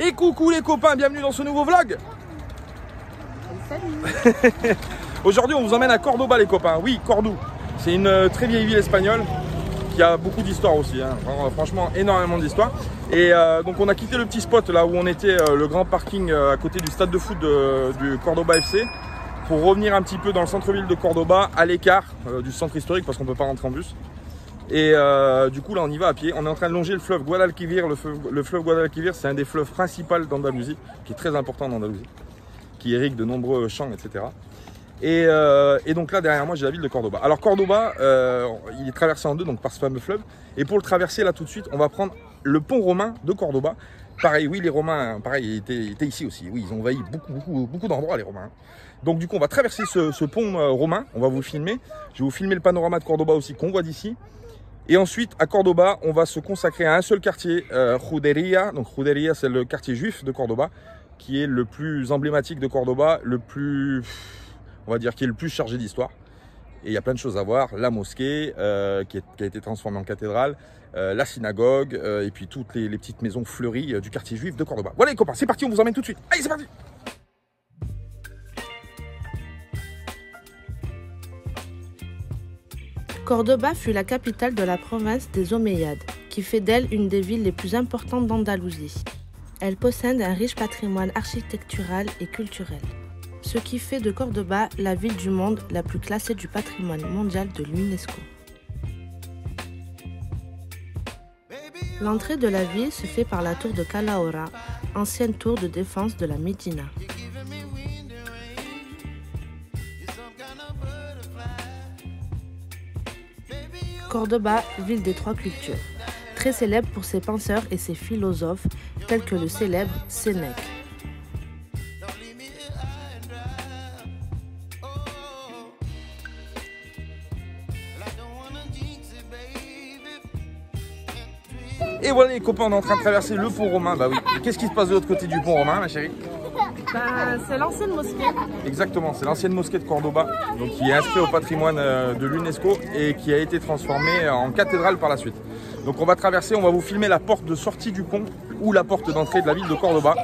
Et coucou les copains, bienvenue dans ce nouveau vlog. Salut. Aujourd'hui on vous emmène à Cordoba les copains. Oui, Cordoue. C'est une très vieille ville espagnole qui a beaucoup d'histoire aussi, hein. Franchement énormément d'histoire. Et donc on a quitté le petit spot là où on était, le grand parking à côté du stade de foot du Cordoba FC, pour revenir un petit peu dans le centre-ville de Cordoba, à l'écart du centre historique parce qu'on ne peut pas rentrer en bus. Et du coup là on y va à pied, on est en train de longer le fleuve Guadalquivir. Le fleuve Guadalquivir, c'est un des fleuves principaux d'Andalousie, qui est très important en Andalousie, qui irrigue de nombreux champs, etc. Et donc là derrière moi j'ai la ville de Cordoba. Alors Cordoba, il est traversé en deux donc par ce fameux fleuve. Et pour le traverser là tout de suite, on va prendre le pont romain de Cordoba. Pareil, oui les Romains, pareil, étaient ici aussi. Oui, ils ont envahi beaucoup d'endroits les Romains. Donc du coup on va traverser ce pont romain, on va vous filmer. Je vais vous filmer le panorama de Cordoba aussi qu'on voit d'ici. Et ensuite, à Cordoba, on va se consacrer à un seul quartier, Juderia. Donc Juderia, c'est le quartier juif de Cordoba, qui est le plus emblématique de Cordoba, le plus, on va dire, qui est le plus chargé d'histoire. Et il y a plein de choses à voir. La mosquée, qui a été transformée en cathédrale, la synagogue, et puis toutes les petites maisons fleuries du quartier juif de Cordoba. Voilà les copains, c'est parti, on vous emmène tout de suite. Allez, c'est parti! Cordoba fut la capitale de la province des Omeyyades, qui fait d'elle une des villes les plus importantes d'Andalousie. Elle possède un riche patrimoine architectural et culturel, ce qui fait de Cordoba la ville du monde la plus classée du patrimoine mondial de l'UNESCO. L'entrée de la ville se fait par la tour de Calahorra, ancienne tour de défense de la Médina. Cordoba, ville des trois cultures, très célèbre pour ses penseurs et ses philosophes, tels que le célèbre Sénèque. Et voilà les copains, on est en train de traverser le pont romain. Bah oui, qu'est-ce qui se passe de l'autre côté du pont romain, ma chérie? C'est l'ancienne mosquée. Exactement, c'est l'ancienne mosquée de Cordoba, donc qui est inscrite au patrimoine de l'UNESCO et qui a été transformée en cathédrale par la suite. Donc on va traverser, on va vous filmer la porte de sortie du pont ou la porte d'entrée de la ville de Cordoba.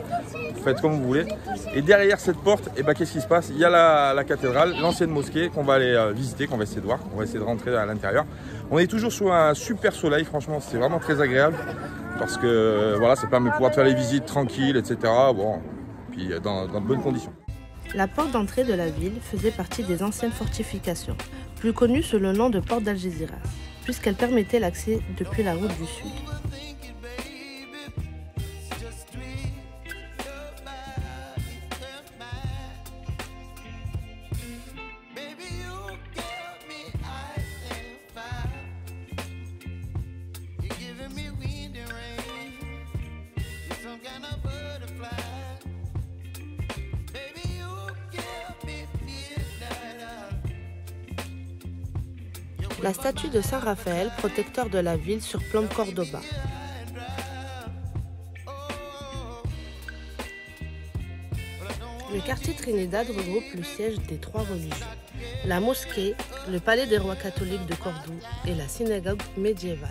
Vous faites comme vous voulez. Et derrière cette porte, eh ben, qu'est-ce qui se passe? Il y a la cathédrale, l'ancienne mosquée qu'on va aller visiter, qu'on va essayer de voir. On va essayer de rentrer à l'intérieur. On est toujours sous un super soleil, franchement, c'est vraiment très agréable. Parce que voilà, ça permet de pouvoir faire les visites tranquilles, etc. Bon, puis dans de bonnes conditions. La porte d'entrée de la ville faisait partie des anciennes fortifications, plus connues sous le nom de porte d'Algésiras, puisqu'elle permettait l'accès depuis la route du sud. La statue de Saint Raphaël, protecteur de la ville, surplombe Cordoba. Le quartier Trinidad regroupe le siège des trois religions, la mosquée, le palais des rois catholiques de Cordoue et la synagogue médiévale.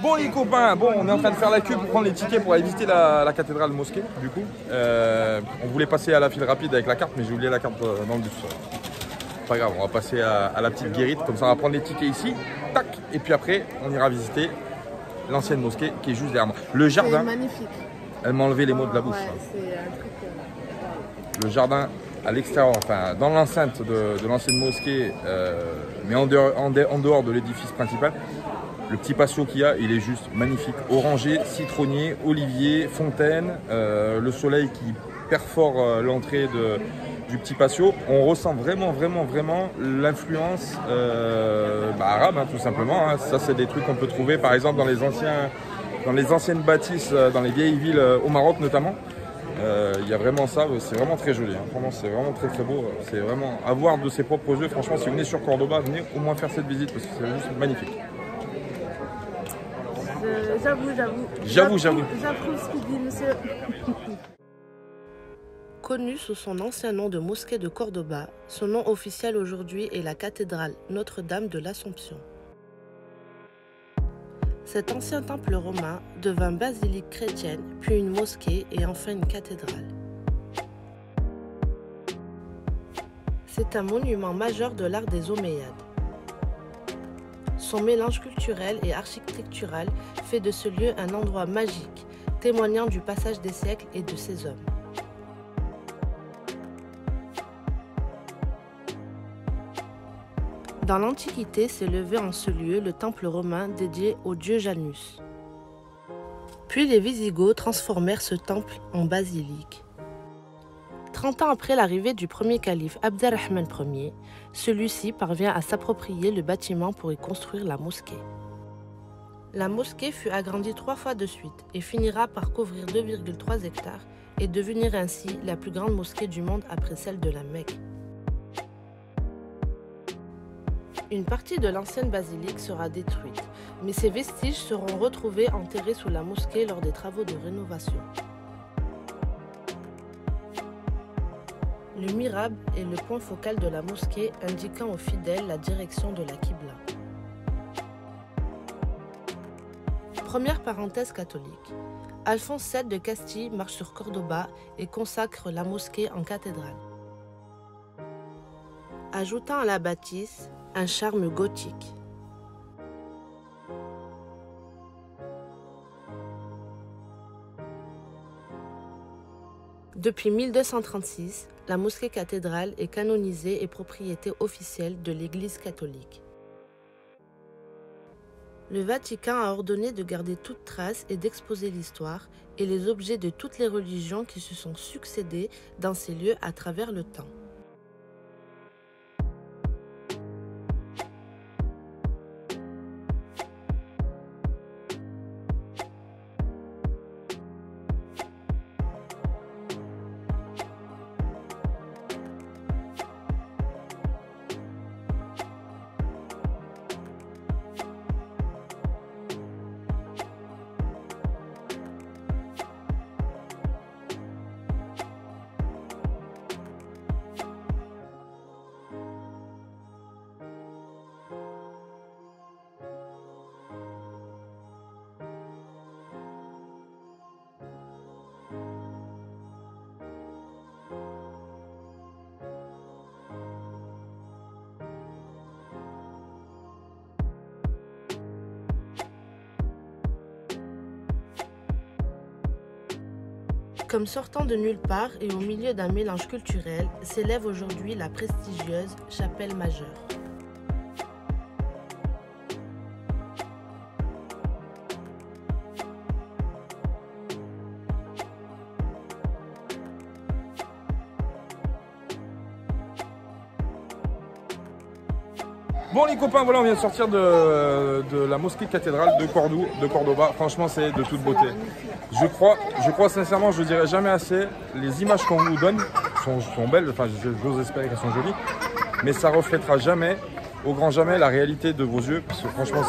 Bon les copains, bon, on est en train de faire la queue pour prendre les tickets pour aller visiter la cathédrale mosquée du coup. On voulait passer à la file rapide avec la carte mais j'ai oublié la carte dans le bus. Pas grave, on va passer à la petite guérite, comme ça on va prendre les tickets ici, tac, et puis après on ira visiter l'ancienne mosquée qui est juste derrière moi. Le jardin, Magnifique. elle m'a enlevé les mots de la bouche. Ouais, c'est un truc. Le jardin à l'extérieur, enfin dans l'enceinte de l'ancienne mosquée, mais en dehors de l'édifice principal, Le petit patio qu'il y a, il est juste magnifique. Orangé, citronnier, olivier, fontaine, le soleil qui perfore l'entrée du petit patio. On ressent vraiment l'influence arabe, hein, tout simplement. Hein. Ça, c'est des trucs qu'on peut trouver par exemple dans les anciennes bâtisses, dans les vieilles villes au Maroc notamment. Il y a vraiment ça, c'est vraiment très joli, hein. Vraiment, c'est vraiment très beau. C'est vraiment à voir de ses propres yeux. Franchement, si vous venez sur Cordoba, venez au moins faire cette visite parce que c'est juste magnifique. J'avoue. J'approuve ce qu'il dit, monsieur. Connue sous son ancien nom de mosquée de Cordoba, son nom officiel aujourd'hui est la cathédrale Notre-Dame de l'Assomption. Cet ancien temple romain devint basilique chrétienne, puis une mosquée et enfin une cathédrale. C'est un monument majeur de l'art des Omeyyades. Son mélange culturel et architectural fait de ce lieu un endroit magique, témoignant du passage des siècles et de ses hommes. Dans l'Antiquité s'est levé en ce lieu le temple romain dédié au dieu Janus. Puis les Wisigoths transformèrent ce temple en basilique. 30 ans après l'arrivée du premier calife Abderrahman Ier, celui-ci parvient à s'approprier le bâtiment pour y construire la mosquée. La mosquée fut agrandie 3 fois de suite et finira par couvrir 2,3 hectares et devenir ainsi la plus grande mosquée du monde après celle de la Mecque. Une partie de l'ancienne basilique sera détruite, mais ses vestiges seront retrouvés enterrés sous la mosquée lors des travaux de rénovation. Le mihrab est le point focal de la mosquée indiquant aux fidèles la direction de la Qibla. Première parenthèse catholique. Alphonse VII de Castille marche sur Cordoba et consacre la mosquée en cathédrale, ajoutant à la bâtisse un charme gothique. Depuis 1236, la mosquée cathédrale est canonisée et propriété officielle de l'Église catholique. Le Vatican a ordonné de garder toute trace et d'exposer l'histoire et les objets de toutes les religions qui se sont succédées dans ces lieux à travers le temps. Comme sortant de nulle part et au milieu d'un mélange culturel, s'élève aujourd'hui la prestigieuse Chapelle Majeure. Bon les copains, voilà, on vient de sortir de la mosquée cathédrale de Cordoba. Franchement, c'est de toute beauté. Je crois sincèrement, je ne dirai jamais assez, les images qu'on vous donne sont belles, enfin j'ose espérer qu'elles sont jolies, mais ça ne reflètera jamais, au grand jamais, la réalité de vos yeux, parce que franchement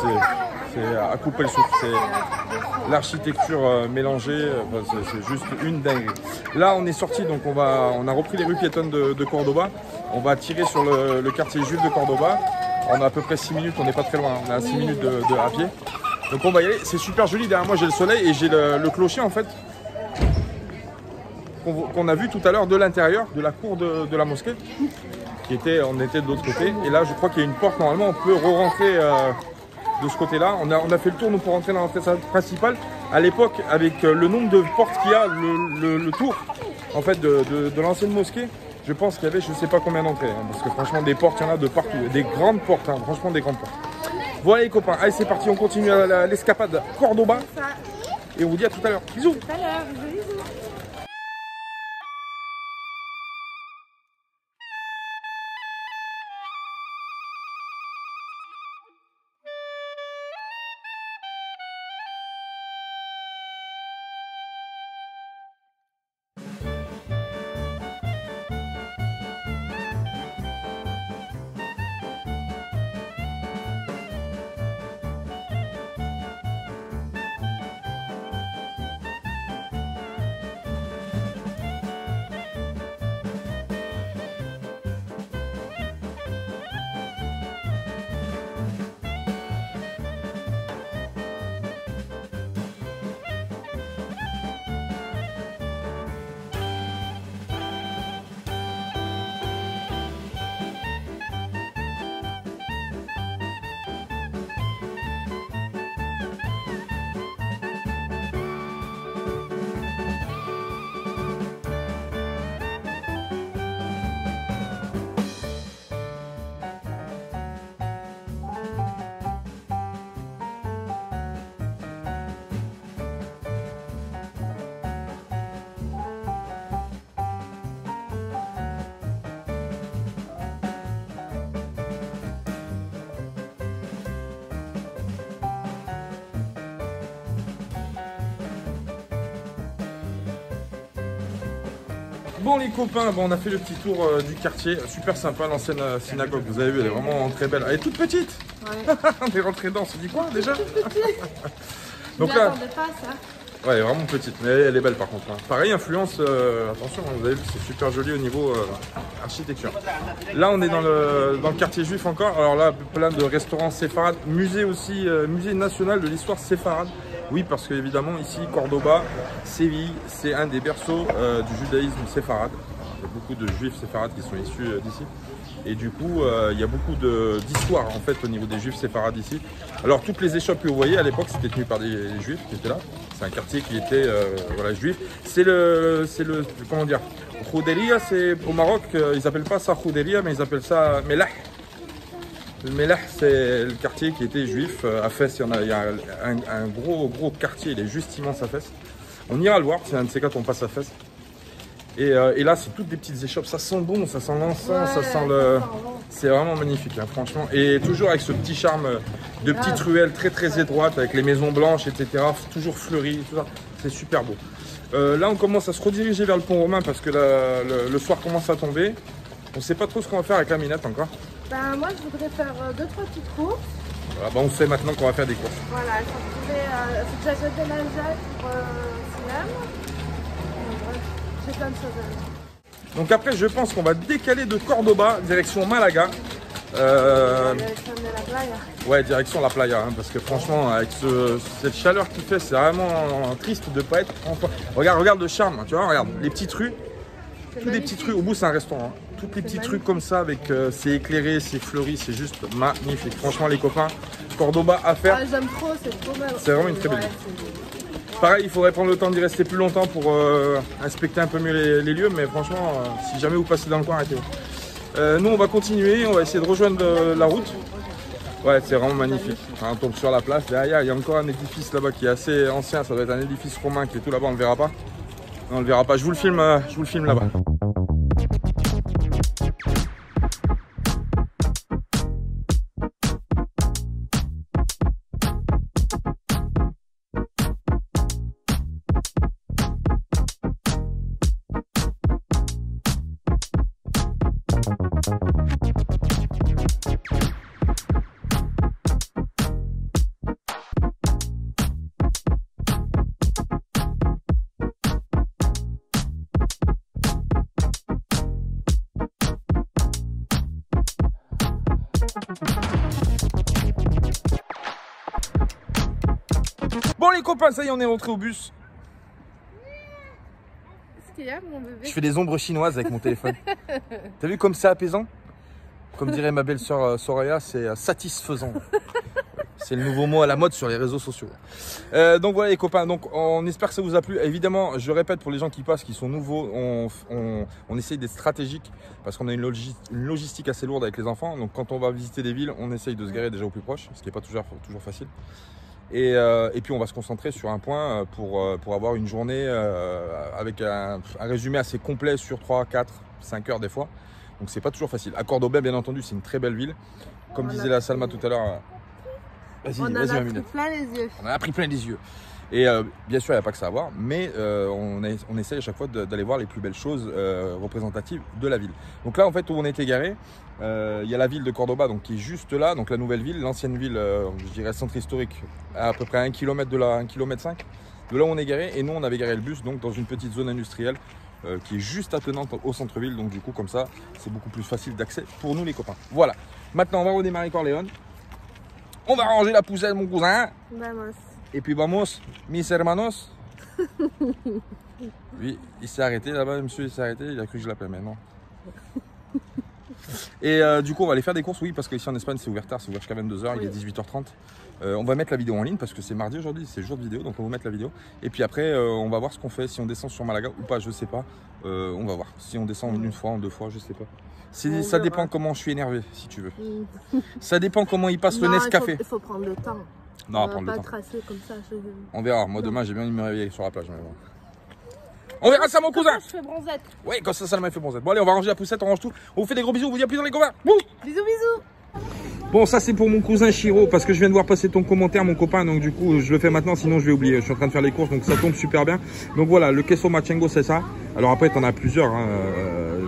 c'est à couper le souffle, c'est l'architecture mélangée, c'est juste une dinguerie. Là on est sorti, donc on a repris les rues piétonnes de Cordoba, on va tirer sur le quartier juif de Cordoba, on a à peu près 6 minutes, on n'est pas très loin, on a 6 minutes à pied. Donc on va y aller, c'est super joli, derrière moi j'ai le soleil et j'ai le clocher en fait qu'on a vu tout à l'heure de l'intérieur, de la cour de la mosquée, on était de l'autre côté et là je crois qu'il y a une porte, normalement on peut re-rentrer de ce côté là, on a fait le tour nous pour rentrer dans l'entrée principale. À l'époque avec le nombre de portes qu'il y a, le tour en fait de l'ancienne mosquée, je pense qu'il y avait je sais pas combien d'entrées, hein, parce que franchement des portes il y en a de partout, des grandes portes, hein, franchement des grandes portes. Voilà les copains, allez c'est parti, on continue l'escapade Cordoba. Et on vous dit à tout à l'heure. Bisous. Tout à l'heure, bisous. Bon les copains, bon, on a fait le petit tour du quartier, super sympa l'ancienne synagogue, vous avez vu, elle est vraiment très belle, elle est toute petite. Ouais. On est rentré dedans, on se dit quoi déjà? Donc là, pas ça. Ouais, elle est vraiment petite, mais elle est belle par contre. Hein. Pareil, influence, attention, vous avez vu, c'est super joli au niveau architecture. Là, on est dans le quartier juif encore. Alors là, plein de restaurants séfarades, musée aussi, musée national de l'histoire séfarade. Oui, parce qu'évidemment, ici, Cordoba, Séville, c'est un des berceaux du judaïsme séfarade. Il y a beaucoup de juifs séfarades qui sont issus d'ici. Et du coup, il y a beaucoup d'histoire en fait au niveau des juifs séfarades ici. Alors toutes les échoppes que vous voyez à l'époque, c'était tenu par des juifs qui étaient là. C'est un quartier qui était voilà, juif. C'est le comment dire, Khouderia, c'est au Maroc, ils appellent pas ça Khouderia, mais ils appellent ça Melah. Le Melah, c'est le quartier qui était juif. À Fès, il y a un gros quartier, il est juste immense à Fès. On ira le voir, c'est un de ces quatre, on passe à Fès. Et là, c'est toutes des petites échoppes. Ça sent bon, ça sent l'encens, ça sent le... C'est vraiment magnifique, hein, franchement. Et toujours avec ce petit charme de petites ruelles très étroites, avec les maisons blanches, etc. Toujours fleuries, tout ça. C'est super beau. Là, on commence à se rediriger vers le pont romain parce que le soir commence à tomber. On ne sait pas trop ce qu'on va faire avec la minette encore. Ben, moi, je voudrais faire 2-3 petites courses. Voilà, ben, on sait maintenant qu'on va faire des courses. Voilà, il faut que j'achète des lingettes pour Sinem. J'ai plein de choses à faire. Donc après, je pense qu'on va décaler de Cordoba, direction Malaga. Direction de la playa. Ouais, direction la playa, hein, parce que franchement, avec cette chaleur qu'il fait, c'est vraiment triste de ne pas être en... Regarde le charme, tu vois, regarde, les petites rues. Toutes les petites rues, au bout c'est un restaurant. Hein. Toutes les petites rues comme ça, avec c'est éclairé, c'est fleuri, c'est juste magnifique. Franchement les copains, Cordoba à faire. Ah, j'aime trop, c'est trop mal. C'est vraiment une très belle ville. Pareil, il faudrait prendre le temps d'y rester plus longtemps pour inspecter un peu mieux les lieux, mais franchement, si jamais vous passez dans le coin, arrêtez-vous. Nous on va continuer, on va essayer de rejoindre la route. Ouais, c'est vraiment magnifique. Enfin, on tombe sur la place, derrière il y a encore un édifice là-bas qui est assez ancien, ça doit être un édifice romain qui est tout là-bas, on ne le verra pas. Non, on le verra pas, je vous le filme là-bas. Bon les copains, ça y est, on est rentré au bus. Qu'est-ce qu'il y a, mon bébé? Je fais des ombres chinoises avec mon téléphone. T'as vu comme c'est apaisant? Comme dirait ma belle-sœur Soraya, c'est satisfaisant. C'est le nouveau mot à la mode sur les réseaux sociaux. Donc voilà les copains, donc on espère que ça vous a plu. Évidemment, je répète pour les gens qui passent, qui sont nouveaux, on essaye d'être stratégique parce qu'on a une logistique assez lourde avec les enfants. Donc quand on va visiter des villes, on essaye de se garer déjà au plus proche, ce qui n'est pas toujours facile. Et puis on va se concentrer sur un point pour avoir une journée avec un résumé assez complet sur 3, 4, 5 heures des fois. Donc c'est pas toujours facile. À Cordoba, bien entendu, c'est une très belle ville. Comme disait la Salma tout à l'heure, on en a pris plein les yeux. On en a pris plein les yeux. Et bien sûr, il n'y a pas que ça à voir, mais on essaye à chaque fois d'aller voir les plus belles choses représentatives de la ville. Donc là, en fait, où on était garé, il y a la ville de Cordoba donc, qui est juste là, donc la nouvelle ville, l'ancienne ville, je dirais centre historique, à peu près 1 km de là, 1,5 km de là où on est garé. Et nous, on avait garé le bus donc, dans une petite zone industrielle qui est juste attenante au centre-ville. Donc du coup, comme ça, c'est beaucoup plus facile d'accès pour nous les copains. Voilà, maintenant on va redémarrer Corleone. On va ranger la poussette, mon cousin. Vamos. Et puis vamos, mis hermanos. Oui, il s'est arrêté là-bas, monsieur, il s'est arrêté. Il a cru que je l'appelais, mais non. Et du coup, on va aller faire des courses, oui, parce qu'ici en Espagne, c'est ouvert tard, c'est ouvert jusqu'à 22 h, oui. Il est 18 h 30. On va mettre la vidéo en ligne parce que c'est mardi aujourd'hui, c'est jour de vidéo, donc on va mettre la vidéo. Et puis après, on va voir ce qu'on fait, si on descend sur Malaga ou pas, je sais pas. On va voir. Si on descend une fois, en 2 fois, je sais pas. Ça dépend comment je suis énervé, si tu veux. Ça dépend comment il passe le Nescafé. Il faut prendre le temps. Non, prendre le temps. Tracer comme ça. On verra. Moi, demain, j'ai bien envie de me réveiller sur la plage. Mais bon. On verra ça, mon cousin. Je fais bronzette. Oui, quand ça m'a fait bronzette. Bon, allez, on va ranger la poussette, on range tout. On vous fait des gros bisous, on vous dit à plus dans les copains. Bisous, bisous. Bon, ça c'est pour mon cousin Chiro, parce que je viens de voir passer ton commentaire, mon copain, donc du coup je le fais maintenant, sinon je vais oublier. Je suis en train de faire les courses, donc ça tombe super bien. Donc voilà, le queso machengo c'est ça. Alors après t'en as plusieurs, hein,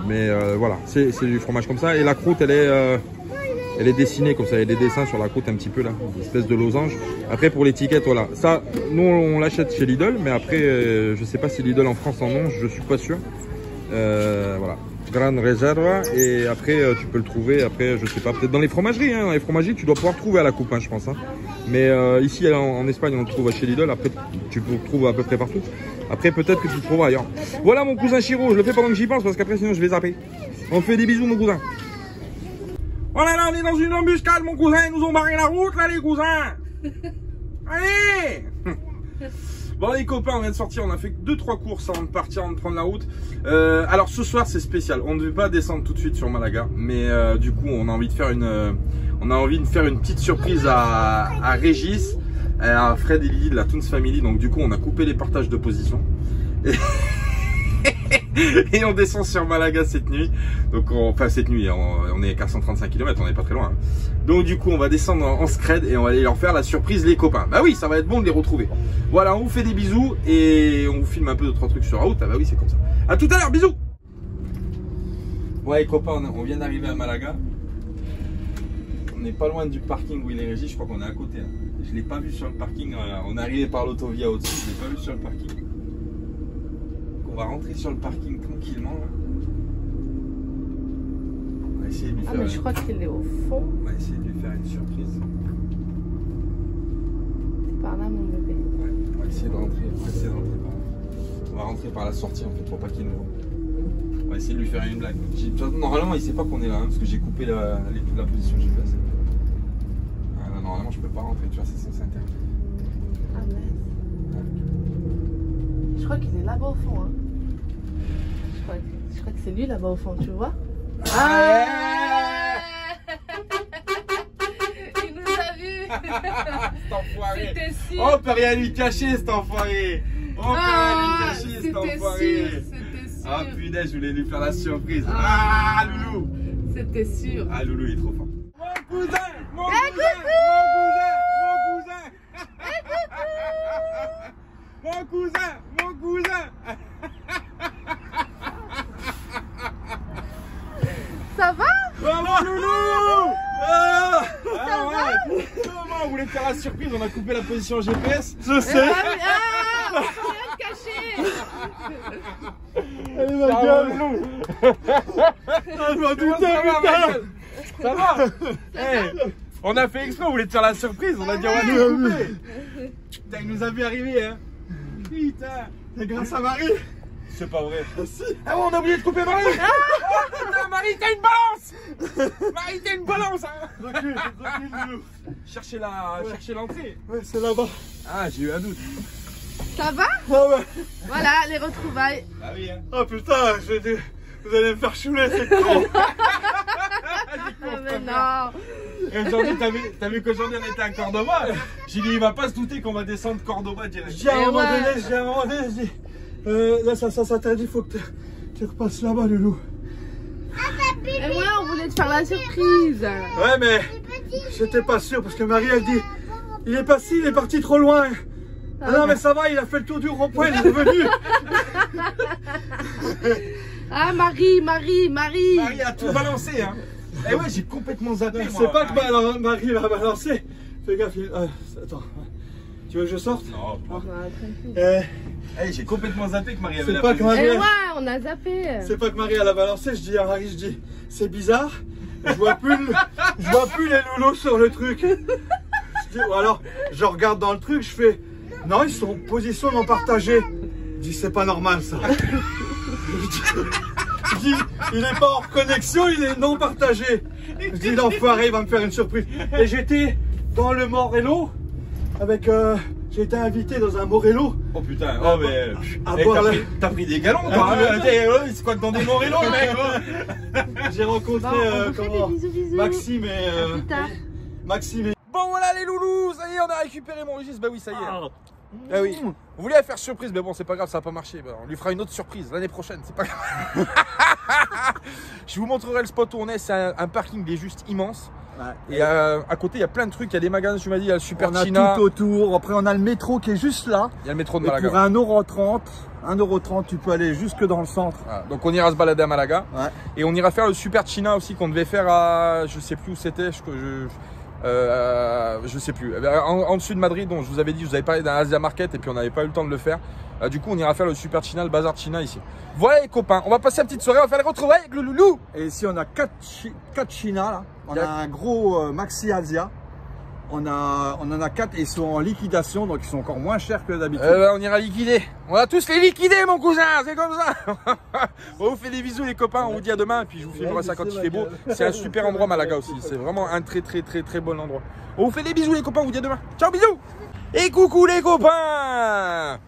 mais voilà, c'est du fromage comme ça. Et la croûte elle est dessinée comme ça, il y a des dessins sur la croûte un petit peu là, une espèce de losange. Après pour l'étiquette, voilà, ça nous on l'achète chez Lidl, mais après je sais pas si Lidl en France en ont, je suis pas sûr. Voilà. Grande réserve, et après tu peux le trouver après je sais pas, peut-être dans les fromageries, hein. Dans les fromageries tu dois pouvoir trouver à la coupe, hein, je pense, hein. Mais ici en Espagne on le trouve chez Lidl, après tu le trouves à peu près partout, après peut-être que tu le trouveras ailleurs. Voilà mon cousin Chiro, je le fais pendant que j'y pense parce qu'après sinon je vais zapper. On fait des bisous mon cousin. Voilà, là on est dans une embuscade mon cousin, ils nous ont barré la route là les cousins. Allez. Bon les copains, on vient de sortir, on a fait 2-3 courses avant de partir, avant de prendre la route. Alors ce soir c'est spécial, on ne devait pas descendre tout de suite sur Malaga, mais du coup on a envie de faire une petite surprise à Régis, à Fred et Lily de la Toons Family. Donc du coup on a coupé les partages de position et on descend sur Malaga cette nuit. Donc enfin cette nuit, on est qu'à 135 km, on n'est pas très loin, hein. Donc du coup on va descendre en scred et on va aller leur faire la surprise les copains. Bah oui, ça va être bon de les retrouver. Voilà, on vous fait des bisous et on vous filme un peu 2-3 trucs sur la route. Ah bah oui, c'est comme ça. À tout à l'heure, bisous. Ouais les copains, on vient d'arriver à Malaga. On n'est pas loin du parking où il est Régis, je crois qu'on est à côté, hein. Je ne l'ai pas vu sur le parking, on est arrivé par l'autovia au-dessus, je ne l'ai pas vu sur le parking. Donc on va rentrer sur le parking tranquillement là. On va essayer de lui faire mais je crois qu'il est au fond. On va essayer de lui faire une surprise. Par là mon bébé. Ouais, on va essayer de rentrer, par là. On va rentrer par la sortie en fait pour pas qu'il nous voit. On va essayer de lui faire une blague. Normalement il sait pas qu'on est là, hein, parce que j'ai coupé la position GPS. Ah, normalement je peux pas rentrer, tu vois, c'est censé interdit. Ah mince. Je crois qu'il est là-bas au fond, hein. Je crois que c'est lui là-bas au fond, tu vois. Il nous a vus. Cet enfoiré. C'était sûr. Oh, on peut rien lui cacher cet enfoiré. On peut rien lui cacher cet enfoiré. C'était sûr. Ah punaise, je voulais lui faire la surprise. Ah Loulou. C'était sûr. Ah Loulou, il est trop fort. Mon cousin, mon cousin. Ça va? Maman Loulou. On voulait faire la surprise, on a coupé la position GPS. Je sais. On peut rien cacher. Allez ma gueule. Je m'en doutais, putain. Ça va? On a fait exprès, on voulait te faire la surprise, on a dit on va te couper. Putain, il nous a vu arriver, hein. Putain, c'est grâce à Marie. C'est pas vrai. Ah ouais, on a oublié de couper Marie. Oh putain, Marie, t'as une balance. Marie, t'as une balance. Recule, Cherchez l'entrée. Ouais, c'est là-bas. Ah, j'ai eu un doute. Ça va? Ah ouais. Voilà, les retrouvailles. Ah oui, hein. Oh putain, vous allez me faire chouler, c'est con. Ah mais non. Et aujourd'hui, t'as vu qu'aujourd'hui on était à Cordoba. J'ai dit, il va pas se douter qu'on va descendre Cordoba direct. Je dis à un moment donné, je dis, là ça t'a dit, faut que tu repasses là-bas, Loulou. Et moi, on voulait te faire la surprise. Ouais, mais j'étais pas sûr parce que Marie, elle dit, il est parti trop loin. Ah non, mais ça va, il a fait le tour du rond-point, il est revenu. Ah, Marie. Marie a tout balancé, hein. Eh ouais, j'ai complètement zappé. C'est pas que Marie va balancer. Fais gaffe, attends. Tu veux que je sorte? Non. Eh, j'ai complètement zappé que Marie avait c'est pas que Marie. Et ouais, on a zappé. C'est pas que Marie elle a balancé. Je dis à Marie, c'est bizarre. Je vois plus les loulous sur le truc. Ou alors, je regarde dans le truc, je fais, non, ils sont en position non partagée. Je dis, c'est pas normal ça. Je dis, il est pas hors connexion, il est non partagé. Je dis, l'enfoiré, il va me faire une surprise. Et j'étais dans le Morello avec. J'ai été invité dans un Morello. Oh putain, oh mais. T'as pris des galons, toi. Il se coque dans des Morello, le mec. J'ai rencontré bisous. Maxime et. Plus tard. Maxime et. Bon voilà les loulous, ça y est, on a récupéré mon registre. Bah oui, ça y est. Ah oui. On voulait la faire surprise, mais bon, c'est pas grave, ça n'a pas marché. Bah, on lui fera une autre surprise l'année prochaine, c'est pas grave. Je vous montrerai le spot où on est. C'est un parking qui est juste immense. Ouais. Et à côté, il y a plein de trucs. Il y a des magasins, tu m'as dit, il y a le Super China. On a tout autour. Après, on a le métro qui est juste là. Il y a le métro de Malaga. Et pour 1,30 €, tu peux aller jusque dans le centre. Voilà. Donc, on ira se balader à Malaga. Ouais. Et on ira faire le Super China aussi qu'on devait faire à. Je sais plus où c'était. Je sais plus. En dessus de Madrid, dont je vous avais dit, je vous avais parlé d'un Asia Market et puis on n'avait pas eu le temps de le faire. Du coup, on ira faire le Super China, le Bazar China ici. Voilà les copains, on va passer une petite soirée, on va faire les retrouvailles avec le loulou. Et ici, on a 4 China là. On a un gros Maxi Asia. On en a 4 et ils sont en liquidation, donc ils sont encore moins chers que d'habitude. On ira liquider. On va tous les liquider, mon cousin, c'est comme ça. On vous fait des bisous les copains, on vous dit à demain. Et puis je vous filmerai ça quand il fait beau. C'est un super endroit Malaga aussi. C'est vraiment un très bon endroit. On vous fait des bisous les copains, on vous dit à demain. Ciao, bisous. Et coucou les copains.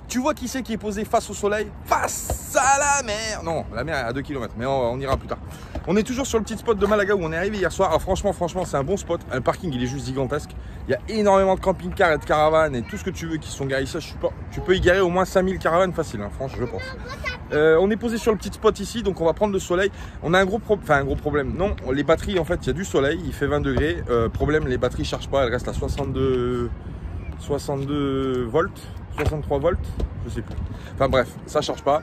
Tu vois qui c'est qui est posé face au soleil, face à la mer? Non, la mer est à 2 km, mais on ira plus tard. On est toujours sur le petit spot de Malaga où on est arrivé hier soir. Alors franchement, c'est un bon spot. Le parking, il est juste gigantesque. Il y a énormément de camping-cars et de caravanes et tout ce que tu veux qui sont garés ici. Tu peux y garer au moins 5000 caravanes facile, hein, franchement, je pense. On est posé sur le petit spot ici, donc on va prendre le soleil. On a un gros problème. Non, les batteries, en fait, il y a du soleil, il fait 20 degrés. Problème, les batteries ne chargent pas, elles restent à 62 volts. 63 volts, je sais plus. Enfin bref, ça charge pas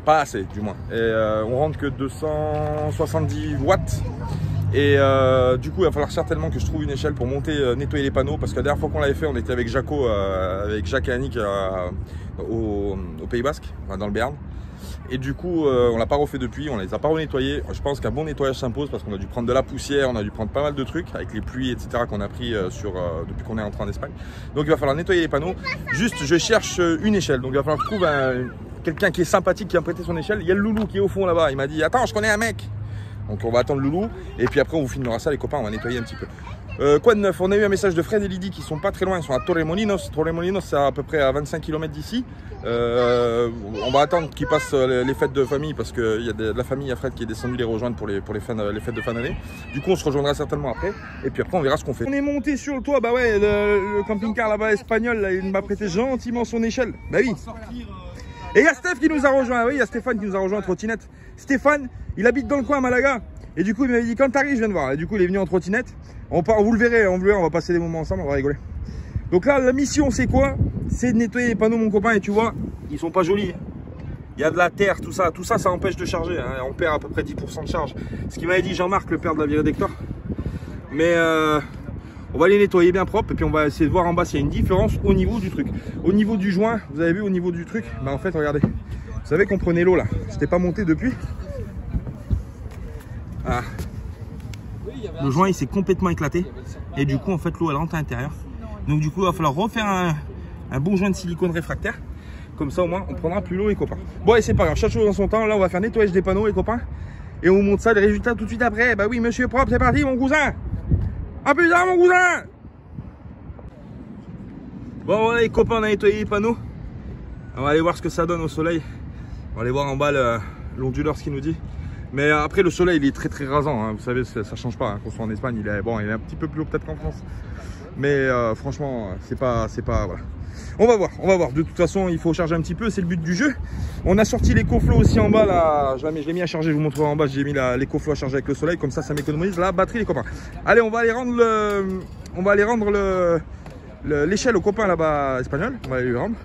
assez du moins. Et on rentre que 270 watts. Et du coup, il va falloir certainement que je trouve une échelle pour monter, nettoyer les panneaux. Parce que la dernière fois qu'on l'avait fait, on était avec Jaco, avec Jacques et Annick au Pays Basque, enfin, dans le Béarn. Et du coup, on l'a pas refait depuis, on les a pas renettoyés. Je pense qu'un bon nettoyage s'impose parce qu'on a dû prendre de la poussière, on a dû prendre pas mal de trucs avec les pluies, etc. qu'on a pris depuis qu'on est entré en Espagne. Donc il va falloir nettoyer les panneaux. Juste, je cherche une échelle. Donc il va falloir que je trouve quelqu'un qui est sympathique, qui a prêté son échelle. Il y a le loulou qui est au fond là-bas. Il m'a dit, attends, je connais un mec. Donc on va attendre le loulou. Et puis après, on vous filmera ça, les copains, on va nettoyer un petit peu. Quoi de neuf? On a eu un message de Fred et Lydie qui sont pas très loin, ils sont à Torremolinos. Torremolinos, c'est à peu près à 25 km d'ici. On va attendre qu'ils passent les fêtes de famille parce qu'il y a de la famille à Fred qui est descendue les rejoindre pour les fêtes de fin d'année. Du coup, on se rejoindra certainement après. Et puis après, on verra ce qu'on fait. On est monté sur le toit, bah ouais, le camping-car là-bas espagnol, là, il m'a prêté gentiment son échelle. Bah oui. Et il y a Steph qui nous a rejoint, oui, il y a Stéphane qui nous a rejoint en trottinette. Stéphane, il habite dans le coin à Malaga. Et du coup, il m'avait dit, quand t'arrives, je viens de voir. Et du coup, il est venu en trottinette. Vous le verrez, on va passer des moments ensemble, on va rigoler. Donc là, la mission, c'est quoi? C'est de nettoyer les panneaux, mon copain. Et tu vois, ils sont pas jolis. Il y a de la terre, tout ça, ça empêche de charger. Hein. On perd à peu près 10% de charge. Ce qu'il m'avait dit Jean-Marc, le père de la virée d'Hector. Mais on va les nettoyer bien propre. Et puis on va essayer de voir en bas s'il y a une différence au niveau du truc. Au niveau du joint, vous avez vu au niveau du truc, bah en fait, regardez. Vous savez qu'on prenait l'eau là. C'était pas monté depuis. Ah. Le joint il s'est complètement éclaté et du coup en fait l'eau elle rentre à l'intérieur. Donc du coup il va falloir refaire un bon joint de silicone réfractaire Comme ça, au moins, on prendra plus l'eau, les copains. Bon, et c'est pas grave, chaque chose dans son temps. Là, on va faire nettoyage des panneaux, les copains. Et on vous montre ça, les résultats tout de suite après. Bah oui, monsieur propre, c'est parti, mon cousin. À plus tard, mon cousin. Bon, voilà, les copains, on a nettoyé les panneaux. On va aller voir ce que ça donne au soleil. On va aller voir en bas l'onduleur, ce qu'il nous dit. Mais après, le soleil, il est très rasant. Hein. Vous savez, ça change pas. Hein. Qu'on soit en Espagne, il est un petit peu plus haut peut-être qu'en France. Mais franchement, c'est pas voilà. On va voir. De toute façon, il faut charger un petit peu, c'est le but du jeu. On a sorti l'écoflow aussi en bas là. Je l'ai mis à charger, je vous montrerai en bas. J'ai mis l'écoflow à charger avec le soleil, comme ça m'économise la batterie, les copains. Allez, on va aller rendre l'échelle aux copains là-bas espagnols. On va aller lui rendre.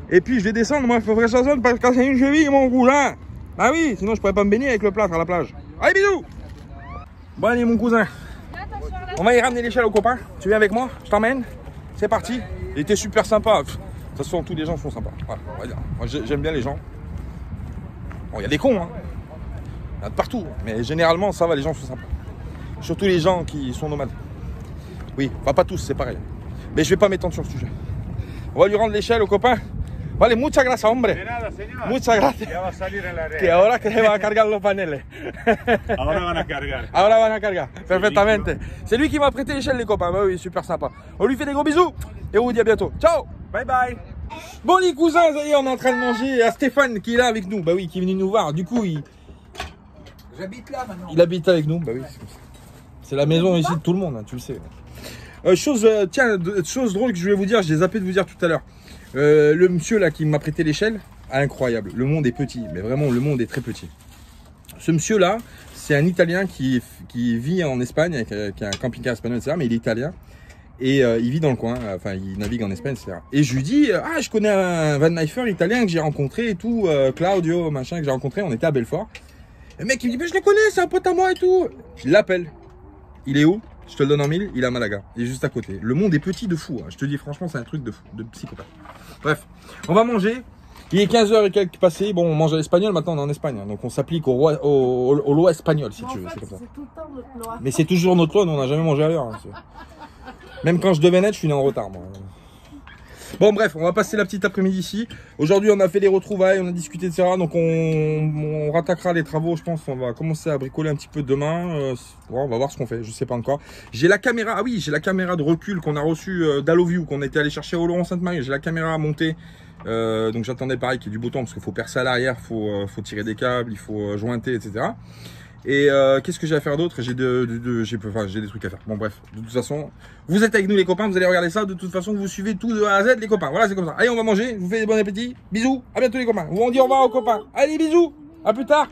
Et puis je vais descendre, moi il faudrait que ça sonne parce que quand c'est une cheville, mon cousin. Ah oui, sinon je pourrais pas me baigner avec le plâtre à la plage. Allez, bisous. Bon allez, mon cousin. On va y ramener l'échelle aux copains. Tu viens avec moi? Je t'emmène. C'est parti. Il était super sympa. De toute façon, tous les gens sont sympas. Voilà, on va dire. Moi, j'aime bien les gens. Bon, il y a des cons, hein. Il y en a de partout. Mais généralement, ça va, les gens sont sympas. Surtout les gens qui sont nomades. Oui, enfin, pas tous, c'est pareil. Mais je vais pas m'étendre sur le sujet. On va lui rendre l'échelle aux copains. Vale, muchas gracias, hombre. De nada, señor. Muchas gracias. Ya va a salir en la red. Que ahora que se van a cargar los paneles. Ahora van a cargar. Ahora van a cargar. Perfectamente. C'est lui qui m'a prêté l'échelle, les copains. Bah oui, super sympa. On lui fait des gros bisous. Et on vous dit à bientôt. Ciao. Bye bye. Bon, les cousins, ça y est, on est en train de manger. À Stéphane qui est là avec nous. Bah oui, qui est venu nous voir. Du coup, J'habite là maintenant. il habite avec nous. Bah oui, c'est comme ça. C'est la maison ici de tout le monde, hein, tu le sais. Chose drôle que je voulais vous dire, j'ai zappé de vous dire tout à l'heure. Le monsieur là qui m'a prêté l'échelle, incroyable. Le monde est petit, mais vraiment le monde est très petit. Ce monsieur là, c'est un Italien qui vit en Espagne, qui a un camping-car espagnol, etc. Mais il est italien et il vit dans le coin. Enfin, il navigue en Espagne, etc. Et je lui dis, ah, je connais un Van Knifer italien que j'ai rencontré et tout, Claudio, machin, que j'ai rencontré. On était à Belfort. Le mec il me dit, mais je le connais, c'est un pote à moi et tout. Je l'appelle. Il est où? Je te le donne en 1000, il est à Malaga. Il est juste à côté. Le monde est petit de fou. Hein. Je te dis franchement, c'est un truc de fou, de psychopathe. Bref, on va manger. Il est 15h et quelques passé. Bon, on mange à l'espagnol, maintenant on est en Espagne. Hein. Donc on s'applique aux lois espagnoles, si tu veux. C'est comme ça. tout le temps notre loi. Mais c'est toujours notre loi, nous on n'a jamais mangé à l'heure. Hein. Même quand je devais naître, je suis né en retard, moi. Bon bref, on va passer la petite après-midi ici. Aujourd'hui on a fait des retrouvailles, on a discuté etc. Donc on rattaquera les travaux, je pense. On va commencer à bricoler un petit peu demain. On va voir ce qu'on fait, je sais pas encore. J'ai la caméra, ah oui, j'ai la caméra de recul qu'on a reçue d'Alloview, qu'on était allé chercher au Laurent Sainte-Marie. J'ai la caméra à monter. Donc j'attendais pareil qu'il y ait du beau temps parce qu'il faut percer à l'arrière, faut tirer des câbles, il faut jointer, etc. Et qu'est-ce que j'ai à faire d'autre? J'ai des trucs à faire. Bon bref, de toute façon, vous êtes avec nous les copains, vous allez regarder ça. De toute façon, vous suivez tout de A à Z les copains. Voilà, c'est comme ça. Allez, on va manger. Je vous fais des bon appétit. Bisous. À bientôt les copains. On dit au revoir aux copains. Allez, bisous. À plus tard.